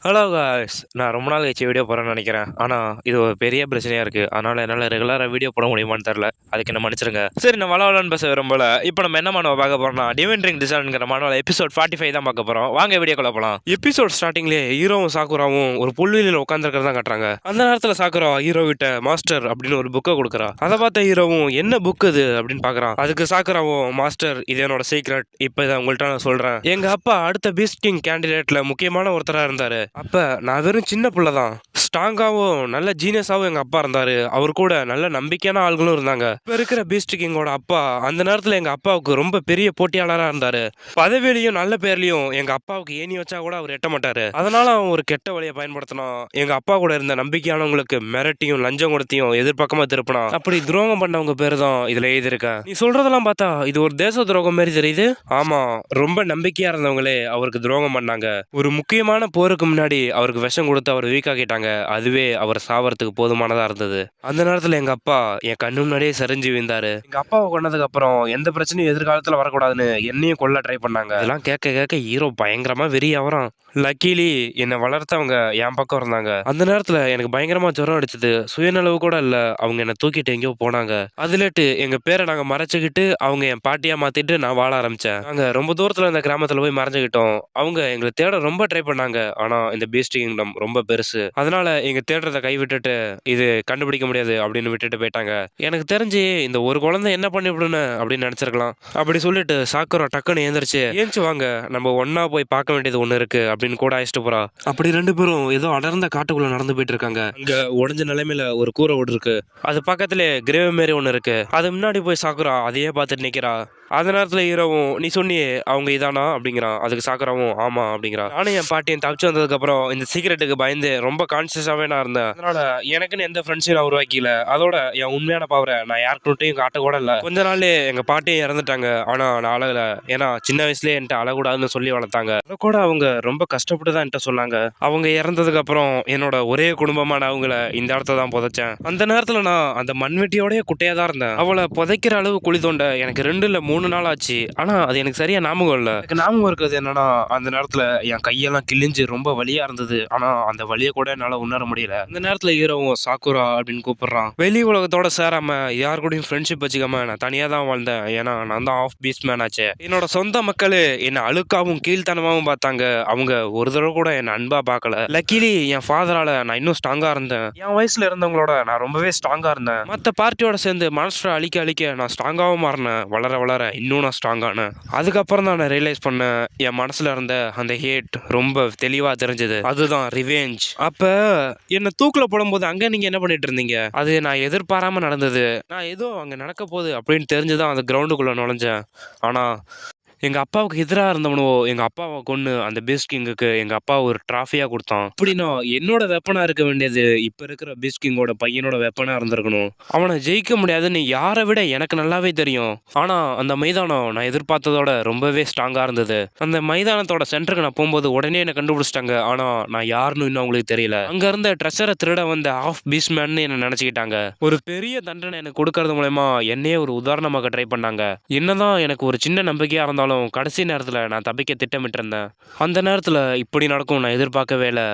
Hello guys, நான் ரொம்ப நாள் கழிச்சு வீடியோ போகிறேன்னு நினைக்கிறேன். ஆனால் இது ஒரு பெரிய பிரச்சனையாக இருக்குது. அதனால் என்னால் ரெகுலராக வீடியோ போட முடியுமான்னு தெரில. அதுக்கு என்ன மன்னிச்சிருங்க. சரி, நான் வளவலன்னு பேச விரும்பல. இப்போ நம்ம என்ன மாணவ பார்க்க போகிறோம்னா டிவைன் ரிங் டிசைன்ங்கிற மாணவ எபிசோட் 45 தான் பார்க்க போகிறோம். வாங்க வீடியோக்குள்ள போகலாம். எபிசோட் ஸ்டார்டிங்லேயே ஹீரோவும் சாக்குராவும் ஒரு புல்வெளியில் உட்காந்துருக்கிறதா காட்டுறாங்க. அந்த நேரத்தில் சாக்குரா ஹீரோ கிட்ட மாஸ்டர் அப்படின்னு ஒரு புக்கை கொடுக்குறா. அதை பார்த்த ஹீரோவும் என்ன புக் இது அப்படின்னு பார்க்குறான். அதுக்கு சாக்குராவும், மாஸ்டர் இது என்னோட சீக்ரெட், இப்போ இதை உங்கள்கிட்ட நான் சொல்கிறேன். எங்கள் அப்பா அடுத்த பீஸ்ட் கிங் கேண்டிடேட்டில் முக்கியமான ஒருத்தராக இருந்தார். அப்ப நான் வெறும் சின்ன பிள்ளை தான். ஸ்ட்ராங்காவும் நல்ல ஜீனியஸாவும் எங்க அப்பா இருந்தாரு. அவர் கூட நல்ல நம்பிக்கையான ஆள்களும் இருந்தாங்க. இப்ப இருக்கிற பீஸ்ட் கிங்கோட அப்பா அந்த நேரத்துல எங்க அப்பாவுக்கு ரொம்ப பெரிய போட்டியாளராக இருந்தாரு. பதவியிலையும் நல்ல பேர்லயும் எங்க அப்பாவுக்கு ஏணி வச்சா கூட அவர் எட்ட மாட்டாரு. அதனால அவன் ஒரு கெட்ட வழியை பயன்படுத்தினான். எங்க அப்பா கூட இருந்த நம்பிக்கையானவங்களுக்கு மிரட்டியும் லஞ்சம் கொடுத்தியும் எதிர்பக்கமா திருப்பினான். அப்படி துரோகம் பண்ணவங்க பேரு தான் இதுல எழுதியிருக்கேன். நீ சொல்றதெல்லாம் பார்த்தா இது ஒரு தேச துரோகம் மாதிரி தெரியுது. ஆமா, ரொம்ப நம்பிக்கையா இருந்தவங்களே அவருக்கு துரோகம் பண்ணாங்க. ஒரு முக்கியமான போருக்கு முன்னாடி அவருக்கு விஷம் கொடுத்து அவர் வீக் ஆக்கிட்டாங்க. அதுவே அவர் சாவறதுக்கு போதுமானதா இருந்தது. அந்த நேரத்துல எங்க அப்பா என் கண்ணு முன்னாடியே சரிஞ்சு விழுந்தாரு. எங்க அப்பாவை கொண்டதுக்கு அப்புறம் எந்த பிரச்சனையும் எதிர்காலத்துல வரக்கூடாதுன்னு என்னையும் கொல்ல ட்ரை பண்ணாங்க. இதெல்லாம் கேட்க கேட்க ஹீரோ பயங்கரமா வெறியாவறான். லக்கிலி என்னை வளர்த்தவங்க என் பக்கம் இருந்தாங்க. அந்த நேரத்துல எனக்கு பயங்கரமா ஜுரம் அடிச்சது. சுயநலவு கூட இல்ல, அவங்க என்னை தூக்கிட்டு எங்கேயோ போனாங்க. அதுலேட்டு எங்க பேரை நாங்க மறைச்சுக்கிட்டு அவங்க என் பாட்டியா மாத்திட்டு நான் வாழ ஆரம்பிச்சேன். நாங்க ரொம்ப தூரத்துல இந்த கிராமத்துல போய் மறைஞ்சுக்கிட்டோம். அவங்க எங்களை தேட ரொம்ப ட்ரை பண்ணாங்க. ஆனா இந்த பீஸ்ட் கிங்டம் ரொம்ப பெருசு. அதனால எங்க தேடுறதை கைவிட்டுட்டு இது கண்டுபிடிக்க முடியாது அப்படின்னு விட்டுட்டு போயிட்டாங்க. எனக்கு தெரிஞ்சு இந்த ஒரு குழந்தை என்ன பண்ணிவிடுன்னு அப்படின்னு நினைச்சிருக்கலாம். அப்படி சொல்லிட்டு சாக்குரா டக்குன்னு ஏந்திரிச்சு வாங்க, நம்ம ஒன்னா போய் பார்க்க வேண்டியது ஒண்ணு இருக்கு அப்படின்னு கூட அழைச்சிட்டு போறா. அப்படி ரெண்டு பேரும் ஏதோ அடர்ந்த காட்டுக்குள்ள நடந்து போயிட்டு இருக்காங்க. அங்க உடஞ்ச நிலைமையில ஒரு கூரை ஓடு இருக்கு. அது பக்கத்துல கிரேவ் மாரி ஒண்ணு இருக்கு. அது முன்னாடி போய் சாக்குரா அதையே பார்த்துட்டு நிக்கிறா. அந்த நேரத்துல ஹீரோவும், நீ சொன்னியே அவங்க இதானா அப்படிங்கிறான். அதுக்கு சாக்குராவும் ஆமா அப்படிங்கிறா. நானும் என் பாட்டியும் தப்பிச்சு வந்ததுக்கு அப்புறம் இந்த சீக்கிரட்டுக்கு பயந்து ரொம்ப கான்சியஸாவே நான் இருந்தேன். அதனால எனக்குன்னு எந்த ஃப்ரெண்ட்ஸையும் நான் உருவாக்கில. அதோட என் உண்மையான பவரை நான் யாருக்கிட்டையும் காட்ட கூட இல்லை. கொஞ்ச நாள்லே எங்க பாட்டியும் இறந்துட்டாங்க. ஆனா நான் அழகல. ஏன்னா சின்ன வயசுலயே என்கிட்ட அழக்கூடாதுன்னு சொல்லி வளர்த்தாங்க. அதை கூட அவங்க ரொம்ப கஷ்டப்பட்டு தான் என்கிட்ட சொன்னாங்க. அவங்க இறந்ததுக்கு அப்புறம் என்னோட ஒரே குடும்பமான அவங்கள இந்த இடத்த தான் புதைச்சேன். அந்த நேரத்துல நான் அந்த மண்வெட்டியோடய குட்டையா தான் இருந்தேன். அவளை புதைக்கிற அளவு குழி தோண்ட எனக்கு 2 இல்ல 3 நாள் ஆச்சு. ஆனா அது எனக்கு சரியா ஞாபகம் இல்லை. எனக்கு ஞாபகம் இருக்கிறது என்னன்னா, அந்த நேரத்துல என் கையெல்லாம் கிழிஞ்சு ரொம்ப வலியா இருந்தது. ஆனா அந்த வலியை கூட என்னால உணர முடியல. அந்த நேரத்துல ஹீரோவும் சாக்குரா அப்படின்னு கூப்பிடுறான். வெளி உலகத்தோட சேராம யார் கூடயும் ஃப்ரெண்ட்ஷிப் வச்சுக்காம நான் தனியா தான் வாழ்ந்தேன். ஏன்னா நான் தான் ஆஃப் பீஸ் மேன் ஆச்சு. என்னோட சொந்த மக்களே என்னை அழுக்காவும் கீழ்த்தனமாவும் பார்த்தாங்க. அவங்க ஒரு தடவை கூட என்னை அன்பா பார்க்கல. லக்கிலி என் ஃபாதரால நான் இன்னும் ஸ்ட்ராங்கா இருந்தேன். என் வயசுல இருந்தவங்களோட நான் ரொம்பவே ஸ்ட்ராங்கா இருந்தேன். மற்ற பார்ட்டியோட சேர்ந்து மான்ஸ்டரை அழிக்க அழிக்க நான் ஸ்ட்ராங்காவும் மாறினேன். வளர வளர இன்னும் நான் ஸ்ட்ராங்கானேன். அதுக்கப்புறம் தான் நான் ரியலைஸ் பண்ணேன், என் மனசுல இருந்த அந்த ஹேட் ரொம்ப தெளிவா தெரிஞ்சது. அதுதான் ரிவெஞ்ச். அப்ப என்ன தூக்குல போடும்போது அங்க நீங்க என்ன பண்ணிட்டு இருந்தீங்க? அது நான் எதிர்பாராம நடந்தது. நான் ஏதோ அங்க நடக்க போகுது அப்படின்னு தெரிஞ்சுதான் அந்த கிரவுண்டுக்குள்ள நுழைஞ்சேன். ஆனா எங்க அப்பாவுக்கு எதிராக இருந்தவனோ எங்க அப்பாவை கொன்னு அந்த பீஸ்ட் கிங்குக்கு எங்க அப்பா ஒரு டிராஃபியா கொடுத்தான். அப்படின்னா என்னோட வெப்பனா இருக்க வேண்டியது இப்ப இருக்கிற பீஸ்ட் கிங்கோட பையனோட வெப்பனா இருந்திருக்கணும். அவனை ஜெயிக்க முடியாதுன்னு யாரை விட எனக்கு நல்லாவே தெரியும். ஆனா அந்த மைதானம் நான் எதிர்பார்த்ததோட ரொம்பவே ஸ்ட்ராங்கா இருந்தது. அந்த மைதானத்தோட சென்டருக்கு நான் போகும்போது உடனே என்ன கண்டுபிடிச்சிட்டாங்க. ஆனா நான் யாருன்னு இன்னும் அவங்களுக்கு தெரியல. அங்க இருந்த ட்ரெஷரை திருட வந்த ஆஃப் பீஸ்ட் மேன் என்ன நினைச்சுக்கிட்டாங்க. ஒரு பெரிய தண்டனை எனக்கு கொடுக்கறது மூலமா என்னையே ஒரு உதாரணமாக ட்ரை பண்ணாங்க. என்னதான் எனக்கு ஒரு சின்ன நம்பிக்கையா இருந்தாலும் கடைசி நேரத்துல நான் தப்பிக்க திட்டமிட்டு இருந்தேன். அந்த நேரத்துல இப்படி நடக்கும் நான் எதிர்பார்க்கவே இல்லை.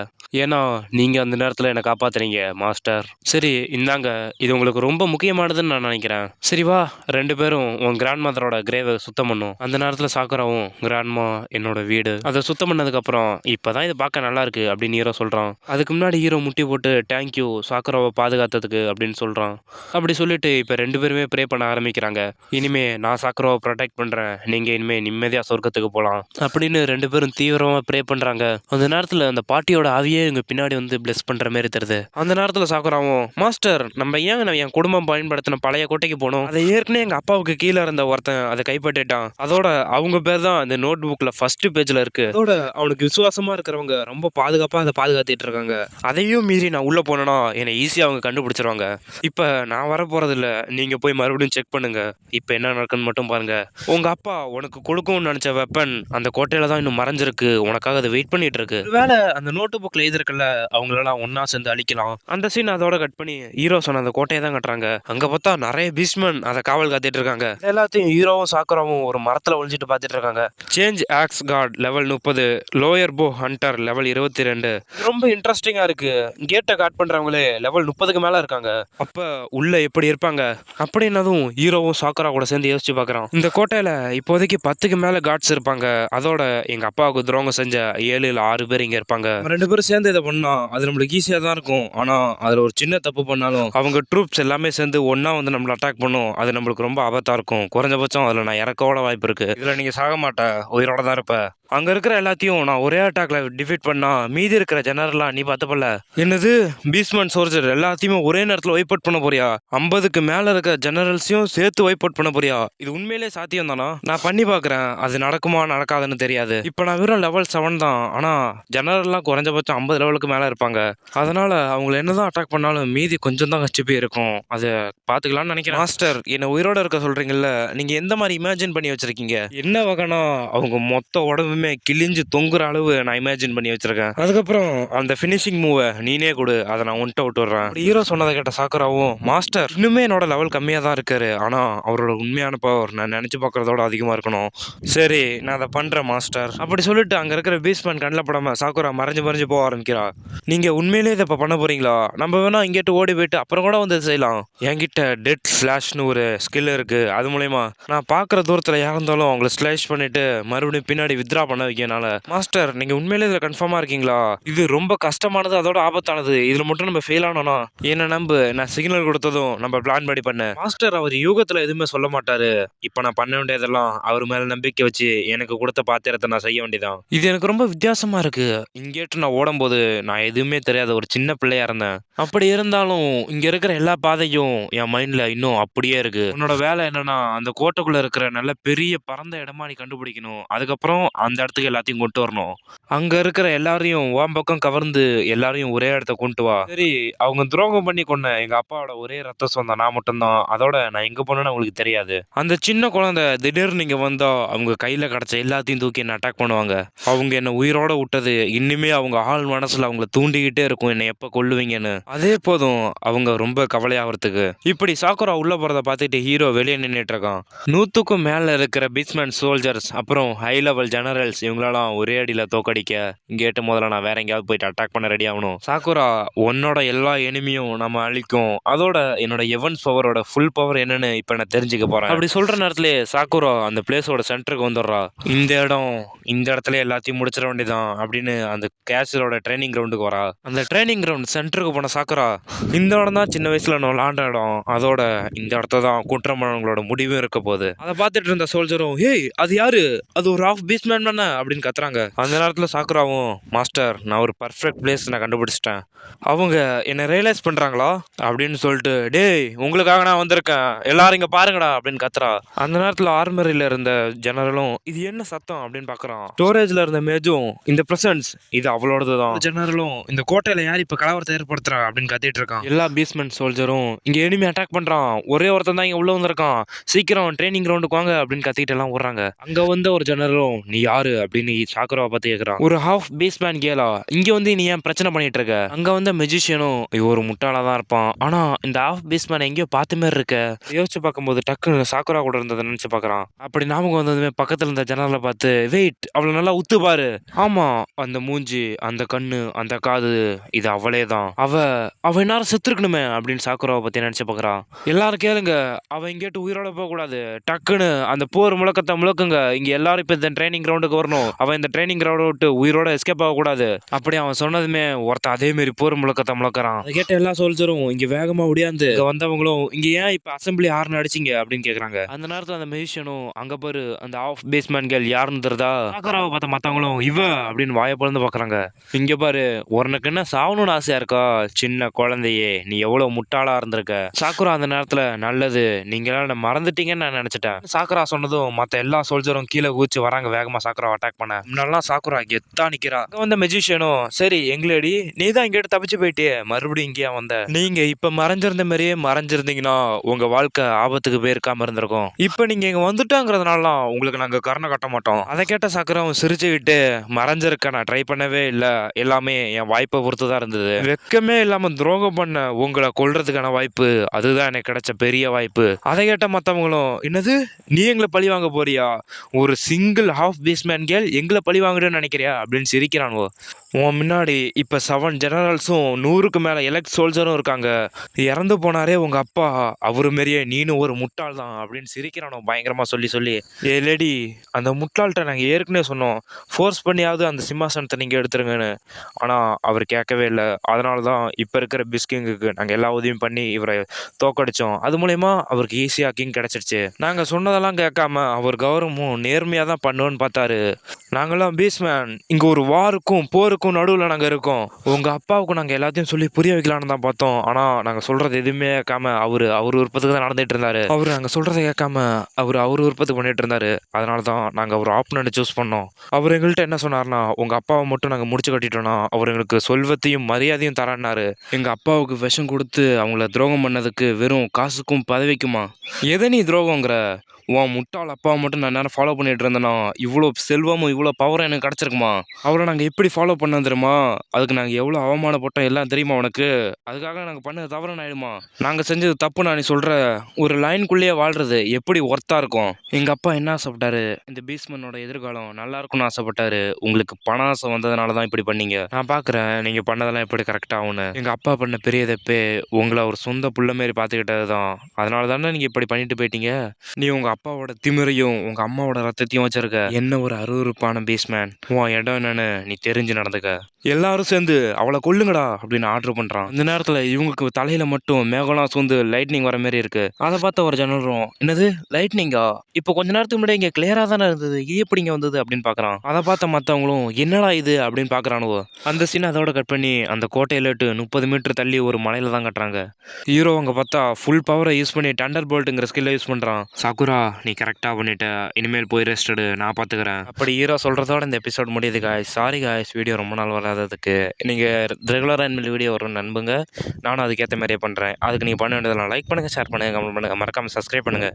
ஏன்னா நீங்க அந்த நேரத்துல என்னை காப்பாத்துறீங்க மாஸ்டர். சரி இந்தாங்க, இது உங்களுக்கு ரொம்ப முக்கியமானதுன்னு நான் நினைக்கிறேன். சரி வா, ரெண்டு பேரும் உன் கிராண்ட் மதரோட கிரேவை சுத்தம் பண்ணும். அந்த நேரத்துல சாக்குராவும், கிராண்ட்மா என்னோட வீடு, அதை சுத்தம் பண்ணதுக்கு அப்புறம் இப்பதான் இது பார்க்க நல்லா இருக்கு அப்படின்னு ஹீரோ சொல்றான். அதுக்கு முன்னாடி ஹீரோ முட்டி போட்டு தேங்க்யூ சாக்குராவை பாதுகாத்ததுக்கு அப்படின்னு சொல்றான். அப்படி சொல்லிட்டு இப்ப ரெண்டு பேருமே ப்ரே பண்ண ஆரம்பிக்கிறாங்க. இனிமே நான் சாக்குராவை ப்ரொடெக்ட் பண்றேன், நீங்க இனிமே நிம்மதியா சொர்க்கத்துக்கு போலாம் அப்படின்னு ரெண்டு பேரும் தீவிரமா ப்ரே பண்றாங்க. அந்த நேரத்துல அந்த பாட்டியோட ஆவியே இவங்க பின்னாடி வந்து பிளஸ் பண்ற மாதிரி தெரியுது. அந்த நேரத்துல சாக்குராவும், மாஸ்டர் நம்ம ஏன் என் குடும்பம் பயன்படுத்தின பழைய கோட்டைக்கு போனோம்? அதை ஏற்கனவே எங்க அப்பாவுக்கு கீழே இருந்த ஒருத்தன் அதை கைப்பற்றிட்டான். அதோட அவங்க பேர் தான் அந்த நோட் புக்ல ஃபர்ஸ்ட் பேஜ்ல இருக்கு. அதோட அவனுக்கு விசுவாசமா இருக்கிறவங்க ரொம்ப பாதுகாப்பா அதை பாதுகாத்துட்டு இருக்காங்க. அதையும் மீறி நான் உள்ள போனேன்னா என்னை ஈஸியா அவங்க கண்டுபிடிச்சிருவாங்க. இப்ப நான் வர போறது இல்ல, நீங்க போய் மறுபடியும் செக் பண்ணுங்க. இப்ப என்ன நடக்குன்னு மட்டும் பாருங்க. உங்க அப்பா உனக்கு கொடுக்கும்னு நினைச்ச வெப்பன் அந்த கோட்டையில தான் இன்னும் மறைஞ்சிருக்கு. உனக்காக அதை வெயிட் பண்ணிட்டு இருக்கு. ஒருவேளை அந்த நோட்டு புக்ல எழுதிருக்குல்ல, அவங்களெல்லாம் ஒன்னா சேர்ந்து அழிக்கலாம். அந்த சீன் அதோட கட் பண்ணி ஹீரோ சொன்ன அந்த கோட்டையை தான் கட்டுறாங்க. அங்க பார்த்தா நிறைய பீஸ்மன் அதை காவல் காத்திட்டு இருக்காங்க. எல்லாத்தையும் ஹீரோவும் சாக்குராவும் ஒரு மரத்துல ஒளிஞ்சிட்டு பார்த்துட்டு இருக்காங்க. Change axe guard level 30, lower bow hunter level 22. ரொம்ப இன்ட்ரெஸ்டிங்கா இருக்கு. கேட்டை காட் பண்றவங்களே லெவல் 30க்கு மேல இருக்காங்க. அப்ப உள்ள எப்படி இருப்பாங்க அப்படின்னதும் ஹீரோவும் சாக்குரா கூட சேர்ந்து யோசிச்சு பார்க்கறான். இந்த கோட்டையில இப்போதைக்கு 10க்கு மேல காட்ஸ் இருப்பாங்க. அதோட எங்க அப்பாவுக்கு துரோகம் செஞ்ச 7 இல்ல 6 பேர் இங்க இருப்பாங்க. நம்ம 2 பேரும் சேர்ந்து இதை பண்ணா அது நம்மளுக்கு ஈஸியா தான் இருக்கும். ஆனா அதுல ஒரு சின்ன தப்பு பண்ணாலும் அவங்க ட்ரூப்ஸ் எல்லாமே சேர்ந்து ஒன்னா வந்து நம்மள அட்டாக் பண்ணும். அது நம்மளுக்கு ரொம்ப ஆபத்தா இருக்கும். குறைஞ்சபட்சம் அதுல நான் இறக்கோட வாய்ப்பு இருக்கு. இதுல நீங்க சாக மாட்ட, உயிரோட தான் இருப்ப. அங்க இருக்கிற எல்லாத்தையும் நான் ஒரே அட்டாக்ல டிஃபீட் பண்ணா மீதி இருக்கிற ஜெனரல்லாம் நீ பார்த்துப்பல. என்னது, பீஸ்மன் சோல்ஜர் எல்லாத்தையுமே ஒரே நேரத்தில் வைப் அவுட் பண்ண போறியா? 50க்கு மேல இருக்க ஜெனரல்ஸையும் சேர்த்து வைப் அவுட் பண்ண போறியா? இது உண்மையிலே சாத்தியம் தானா? நான் பண்ணி பார்க்குறேன். அது நடக்குமா நடக்காதுன்னு தெரியாது. இப்போ நான் வெறும் லெவல் 7 தான். ஆனா ஜெனரல்லாம் குறைஞ்சபட்சம் 50 லெவலுக்கு மேல இருப்பாங்க. அதனால அவங்கள என்னதான் அட்டாக் பண்ணாலும் மீதி கொஞ்சம் தான் ஹெச்பி இருக்கும். அதை பார்த்துக்கலாம்னு நினைக்கிறேன். மாஸ்டர், என்ன உயிரோட இருக்க சொல்றீங்கல்ல, நீங்க எந்த மாதிரி இமேஜின் பண்ணி வச்சிருக்கீங்க? என்ன வகைனா அவங்க மொத்த உடம்புமே கிழிஞ்சு தொங்குற அளவு நான் இமேஜின் பண்ணி வச்சிருக்கேன். அதுக்கப்புறம் அந்த ஃபினிஷிங் மூவை நீனே கொடு, அதை நான் உன்ட்ட விட்டு விடுறேன். ஹீரோ சொன்னதை கேட்ட சாக்குராவும், மாஸ்டர் இன்னுமே என்னோட லெவல் கம்மியாக தான் இருக்காரு. ஆனா அவரோட உண்மையான பவர் நான் நினைச்சு பார்க்கறதோட அதிகமா இருக்கணும். சரி, நான் அதை பண்றேன் மாஸ்டர் அப்படி சொல்லிட்டு அங்க இருக்கிற பீஸ்மேன் கண்ணில் படாம சாக்குரா மறைஞ்சு மறைஞ்சு போக ஆரம்பிக்கிறா. நீங்க உண்மையிலேயே இதை இப்போ பண்ண போறீங்களா? நம்ம வேணா இங்கேட்டு ஓடி போயிட்டு அப்புறம் கூட வந்து செய்யலாம். என்கிட்ட டெட் ஸ்லாஷ்னு ஒரு ஸ்கில் இருக்கு. அது மூலயமா நான் பார்க்குற தூரத்தில் யார் இருந்தாலும் அவங்கள ஸ்லாஷ் பண்ணிட்டு மறுபடியும் பின்னாடி வித்ரா பண்ண வைக்கனால. மாஸ்டர், நீங்க உண்மையிலே இதுல கன்ஃபார்மா இருக்கீங்களா? இது ரொம்ப கஷ்டமானது, அதோட ஆபத்தானது. இதுல மட்டும் நம்ம ஃபெயில் ஆனோம்னா என்ன நம்பு. நான் சிக்னல் கொடுத்ததும் நம்ம பிளான் படி பண்ண. மாஸ்டர், அவர் யூகத்துல எதுவுமே சொல்ல மாட்டாரு. இப்ப நான் பண்ண வேண்டியதெல்லாம் அவர் மேல நம்பிக்கை வச்சு எனக்கு கொடுத்த பாத்திரத்தை நான் செய்ய வேண்டியதான். இது எனக்கு ரொம்ப வித்தியாசமா இருக்கு. இங்கேட்டு நான் ஓடும்போது நான் எதுவுமே தெரியாத ஒரு சின்ன பிள்ளையா இருந்தேன். அப்படி இருந்தாலும் இங்க இருக்கிற எல்லா பாதையும் என் மைண்ட்ல இன்னும் அப்படியே இருக்கு. உன்னோட வேலை என்னன்னா அந்த கோட்டைக்குள்ள இருக்கிற நல்ல பெரிய பரந்த இடமா நீ கண்டுபிடிக்கணும். அதுக்கப்புறம் அந்த இடத்துக்கு எல்லாத்தையும் கொண்டு வரணும். அங்க இருக்கிற எல்லாரையும் உன் பக்கம் கவர்ந்து எல்லாரையும் ஒரே இடத்த கொண்டு வா. சரி, அவங்க துரோகம் பண்ணி கொண்ட எங்க அப்பாவோட ஒரே ரத்த சொந்தம் நான் மட்டும்தான். அதோட நான் எங்க போனேன்னு உங்களுக்கு தெரியாது. அந்த சின்ன குழந்தை திடீர்னு நீங்க வந்தா அவங்க கையில கிடைச்ச எல்லாத்தையும் தூக்கி என்ன அட்டாக் பண்ணுவாங்க. அவங்க என்ன உயிரோட விட்டது இன்னுமே அவங்க ஆள் மனசுல அவங்கள தூண்டிக்கிட்டே இருக்கும், என்னை எப்ப கொல்லுவீங்கன்னு. அதே போதும் அவங்க ரொம்ப கவலையாகிறதுக்கு. இப்படி சாக்குரா உள்ள போறதை பார்த்துட்டு ஹீரோ வெளியே நின்றுட்டு இருக்கான். 100க்கும் மேல இருக்கிற பீஸ்மேன் சோல்ஜர்ஸ் அப்புறம் ஹை லெவல் ஜெனரல்ஸ் இவங்களெல்லாம் ஒரே அடியில தோக்கடிக்க இங்கேட்டு முதல்ல நான் வேற எங்கேயாவது போயிட்டு அட்டாக் பண்ண ரெடி ஆகணும். சாக்குரா, உன்னோட எல்லா எனிமியும் நம்ம அழிக்கும். அதோட என்னோட எவன்ஸ் பவரோட ஃபுல் பவர் என்னன்னு இப்ப நான் தெரிஞ்சுக்க போறேன். அப்படி சொல்ற நேரத்திலே சாக்குரா அந்த பிளேஸோட சென்டருக்கு வந்துடுறா. இந்த இடத்துல எல்லாத்தையும் முடிச்சிட வேண்டியதான் அப்படின்னு அந்த கேஷலோட ட்ரைனிங் கிரவுண்டுக்கு வரா. அந்த ட்ரைனிங் கிரவுண்ட் சென்டருக்கு போன சாக்குரா, இந்த இடம் தான் சின்ன வயசுல நான் விளாண்ட இடம். அதோட இந்த இடத்த தான் குற்றமானவங்களோட முடிவும் இருக்க போகுது. அதை பார்த்துட்டு இருந்த சோல்ஜரும், ஏய் அது யாரு? அது ஒரு ஆஃப் பீஸ்மேன் தானே அப்படின்னு கத்துறாங்க. அந்த நேரத்தில் சாக்குராவும், மாஸ்டர் நான் ஒரு பர்ஃபெக்ட் பிளேஸ் நான் கண்டுபிடிச்சிட்டேன். அவங்க என்ன ரியலைஸ் பண்றாங்களா அப்படின்னு சொல்லிட்டு, டேய் உங்களுக்காக நான் வந்திருக்கேன், எல்லாரும் இங்க பாருங்கடா அப்படின்னு கத்துறா. அந்த நேரத்தில் ஆர்மரியில இருந்த ஜெனரலும் இது என்ன சத்தம் அப்படின்னு பாக்குறான். ஸ்டோரேஜ்ல இருந்த மேஜும் இந்த பிரசன்ஸ் இது அவளோடதுதான். ஜெனரலும் இந்த கோட்டையில யார் இப்ப கலவரத்தை ஏற்படுத்துறா அப்படின்னு கத்திட்டு இருக்கான். எல்லா பீஸ்மேன் சோல்ஜரும் இங்க எனிமி அட்டாக் பண்றான், ஒரே ஒருத்தன் தான் இங்க உள்ள வந்திருக்கான், சீக்கிரம் ட்ரைனிங் கிரவுண்டுக்கு வாங்க அப்படின்னு கத்திட்டு எல்லாம் ஓடுறாங்க. அங்க வந்து ஒரு ஜெனரலும், நீ யாரு அப்படின்னு சாக்குராவை பார்த்து கேட்கறான். ஒரு ஹாஃப் பீஸ்மேன் கேலா, இங்க வந்து நீ ஏன் பிரச்சனை பண்ணிட்டு இருக்க? அங்க வந்த மெஜிஷியனும், ஒரு முட்டாளா தான் இருப்பான், ஆனா இந்த ஹாஃப் பீஸ்மேன் எங்கேயோ பார்த்த மாதிரி இருக்க. யோசிச்சு பார்க்கும்போது டக்குன்னு சாக்குரா கூட இருந்ததை நினைச்சு பாக்குறான். அப்படி ஞாபகம் வந்ததுமே பக்கத்துல இருந்த ஜெனரலை பார்த்து, வெயிட் அவளை நல்லா உத்து பாரு. ஆமா, அந்த மூஞ்சி, அந்த கண்ணு, அந்த காது, இது அவளே தான். அவ எல்லாரும் செத்துருக்கணுமே அப்படின்னு சாக்குராவை பத்தி நினைச்சு பாக்குறான். எல்லாரும் கேளுங்க, அவ இங்கேட்டு உயிரோட போக கூடாது. டக்குன்னு அந்த போர் முழக்கத்தை முழக்குங்க. இங்க எல்லாரும் இப்ப இந்த ட்ரைனிங் கிரவுண்டுக்கு வரணும். அவன் இந்த ட்ரைனிங் கிரவுண்டை விட்டு உயிரோட எஸ்கேப் ஆக கூடாது. அப்படி அவன் சொன்னதுமே ஒருத்தன் அதே மாதிரி போர் முழக்கத்தை முழக்கிறான். அதை கேட்ட எல்லா சோல்ஜரும் இங்க வேகமா முடியாது. இங்க வந்தவங்களும், இங்க ஏன் இப்ப அசம்பிளி ஹார்ன் அடிச்சிங்க அப்படின்னு கேக்குறாங்க. அந்த நேரத்துல அந்த மெஜிஷியனும், அங்க பாரு அந்த ஆஃப் பேஸ்மேன் கேர்ள் யாருன்னு தெரியுதா? சாக்குராவை பார்த்த மத்தவங்களும் இவ அப்படின்னு வாயை பொழுந்து பாக்குறாங்க. இங்க பாரு, உனக்கு என்ன சாவணும்னு ஆசையா இருக்கா? சின்ன குழந்தையே, நீ எவ்வளவு முட்டாளா இருந்திருக்க. சாக்குரா அந்த நேரத்துல, நல்லது நீங்க மறந்துட்டீங்கன்னு நான் நினைச்சிட்டேன். சாக்குரா சொன்னதும் மத்த எல்லா சோல்ஜரும் கீழே குதிச்சு வராங்க வேகமா சாக்குரா சாக்குரா அட்டாக் பண்ண. முன்னாலாம் சாக்குரா கெத்தா நிக்கிறா. அங்க வந்த மெஜிஷியனும் சரி எங்களேடி நீ தான் இங்கிட்ட தப்பிச்சு போயிட்டியே மறுபடியும் இங்கேயா வந்த, நீங்க இப்ப மறைஞ்சிருந்த மாதிரியே மறைஞ்சிருந்தீங்கன்னா உங்க வாழ்க்கை ஆபத்துக்கு போயிருக்காம இருந்திருக்கும். இப்ப நீங்க இங்க வந்துட்டாங்கிறதுனால உங்களுக்கு நாங்க கருணை கட்ட மாட்டோம். அதை கேட்ட சாக்குராவும் சிரிச்சுக்கிட்டு மறைஞ்சிருக்க நான் ட்ரை பண்ணவே இல்ல, எல்லாமே என் வாய்ப்பை பொறுத்து தான் இருந்தது. வெக்கமே இல்லாம துரோகம் பண்ண உங்களை கொல்றதுக்கான வாய்ப்பு அதுதான் எனக்கு கிடைச்ச பெரிய வாய்ப்பு. அதை கேட்ட மற்றவங்களும் என்னது நீ எங்களை பழி வாங்க போறியா, ஒரு சிங்கிள் ஹாஃப் பேஸ்மேன் கேர்ள் எங்களை பழி வாங்குறேன்னு நினைக்கிறியா அப்படின்னு சிரிக்கிறானுவோ. உன் முன்னாடி இப்போ 7 ஜெனரல்ஸும் 100க்கு மேலே எலக்ட் சோல்ஜரும் இருக்காங்க, இறந்து போனாரே உங்கள் அப்பா அவரு மாரியே நீனும் ஒரு முட்டாள் தான் அப்படின்னு சிரிக்கிறானோ பயங்கரமாக சொல்லி சொல்லி. ஏ லேடி அந்த முட்டாள்கிட்ட நாங்கள் ஏற்கனவே சொன்னோம் ஃபோர்ஸ் பண்ணியாவது அந்த சிம்மாசனத்தை நீங்கள் எடுத்துருங்கன்னு, ஆனால் அவர் கேட்கவே இல்லை. அதனால தான் இப்போ இருக்கிற பிஸ்கிங்குக்கு நாங்கள் எல்லா உதவியும் பண்ணி இவரை தோக்கடிச்சோம். அது மூலயமா அவருக்கு ஈஸியாக கிங் கிடச்சிருச்சு. நாங்கள் சொன்னதெல்லாம் கேட்காம அவர் கௌரவமும் நேர்மையாக தான் பண்ணுவோன்னு பார்த்தாரு. நாங்களாம் பீஸ்மேன் இங்கே ஒரு வாருக்கும் போருக்கும் நடுவில் நாங்கள் இருக்கோம், உங்கள் அப்பாவுக்கு நாங்கள் எல்லாத்தையும் சொல்லி புரிய வைக்கலான்னு தான் பார்த்தோம். ஆனால் நாங்கள் சொல்கிறது எதுவுமே கேட்காம அவர் விருப்பத்துக்கு தான் நடந்துகிட்டு இருந்தார். அவர் நாங்கள் சொல்கிறத கேட்காம அவர் விருப்பத்துக்கு பண்ணிட்டு இருந்தார். அதனால தான் நாங்கள் ஒரு ஆப்னண்ட்டை சூஸ் பண்ணோம். அவர் எங்கள்கிட்ட என்ன சொன்னார்னா உங்கள் அப்பாவை மட்டும் நாங்கள் முடிச்சு கட்டிட்டோன்னா அவர் எங்களுக்கு சொல்வத்தையும் மரியாதையும் தரான்னாரு. எங்கள் அப்பாவுக்கு விஷம் கொடுத்து அவங்கள துரோகம் பண்ணதுக்கு வெறும் காசுக்கும் பதவிக்குமா? எதை நீ துரோகங்கிற? உன் முட்டாள் அப்பாவை மட்டும் நான் நேரம் ஃபாலோ பண்ணிட்டு இருந்தேன்னா இவ்வளோ செல்வமும் இவ்வளோ பவரும் எனக்கு கிடச்சிருக்குமா? அவரை நாங்கள் எப்படி ஃபாலோ பண்ண தெரியுமா? அதுக்கு நாங்கள் எவ்வளோ அவமானப்பட்டோம் எல்லாம் தெரியுமா உனக்கு? அதுக்காக நாங்கள் பண்ணது தவறுன்னு ஆயிடுமா? நாங்கள் செஞ்சது தப்பு நான் நீ சொல்கிற ஒரு லைனுக்குள்ளேயே வாழ்றது எப்படி ஒர்த்தாக இருக்கும்? எங்கள் அப்பா என்ன ஆசைப்பட்டாரு, இந்த பீஸ்மனோட எதிர்காலம் நல்லா இருக்கும்னு ஆசைப்பட்டாரு. உங்களுக்கு பண ஆசை வந்ததுனால தான் இப்படி பண்ணீங்க. நான் பார்க்குறேன் நீங்கள் பண்ணதெல்லாம் எப்படி கரெக்டாகும்னு. எங்கள் அப்பா பண்ண பெரிய தப்பே உங்களை ஒரு சொந்த புள்ள மாரி பார்த்துக்கிட்டது தான். அதனால தானே நீங்கள் இப்படி பண்ணிட்டு போயிட்டீங்க. நீ உங்கள் அப்பாவோட திமிரையும் உங்கள் அம்மாவோட ரத்தத்தையும் வச்சிருக்க. என்ன ஒரு அருவருப்பான பீஸ்மேன். உன் இடம் என்னன்னு நீ தெரிஞ்சு நடந்துக்க. எல்லாரும் சேர்ந்து அவளை கொல்லுங்கடா அப்படின்னு ஆர்டர் பண்ணுறான். இந்த நேரத்தில் இவங்களுக்கு தலையில் மட்டும் மேகலாம் சூழ்ந்து லைட்னிங் வர மாதிரி இருக்கு. அதை பார்த்த ஒரு ஜெனரலும் என்னது லைட்னிங்கா, இப்போ கொஞ்ச நேரத்துக்கு முன்னாடி இங்கே கிளியராக தானே இருந்தது, இது எப்படி இங்கே வந்தது அப்படின்னு பார்க்குறான். அதை பார்த்த மற்றவங்களும் என்னடா இது அப்படின்னு பார்க்குறானுவோ. அந்த சீன் அதோட கட் பண்ணி அந்த கோட்டையில 30 மீட்டர் தள்ளி ஒரு மலையில தான் கட்டுறாங்க. ஹீரோ அங்கே பார்த்தா ஃபுல் பவரை யூஸ் பண்ணி டண்டர் போல்ட்டுங்கிற ஸ்கில்லை யூஸ் பண்ணுறான். சாக்குரா நீ கரெக்டாக பண்ணிட்ட, இனிமேல் போய் ரெஸ்ட் எடு, நான் பார்த்துக்கிறேன் அப்படி ஹீரோ சொல்கிறதோட இந்த எபிசோட் முடியுது காய்ஸ். சாரி காய்ஸ் வீடியோ ரொம்ப நாள் வராததுக்கு. நீங்கள் ரெகுலராக இனிமேல் வீடியோ வரும் நண்புங்க, நானும் அதுக்கேற்ற மாதிரியே பண்ணுறேன். அதுக்கு நீங்கள் பண்ண வேண்டியதெல்லாம் லைக் பண்ணுங்கள், ஷேர் பண்ணுங்கள், கமெண்ட் பண்ணுங்கள், மறக்காமல் சப்ஸ்கிரைப் பண்ணுங்கள்.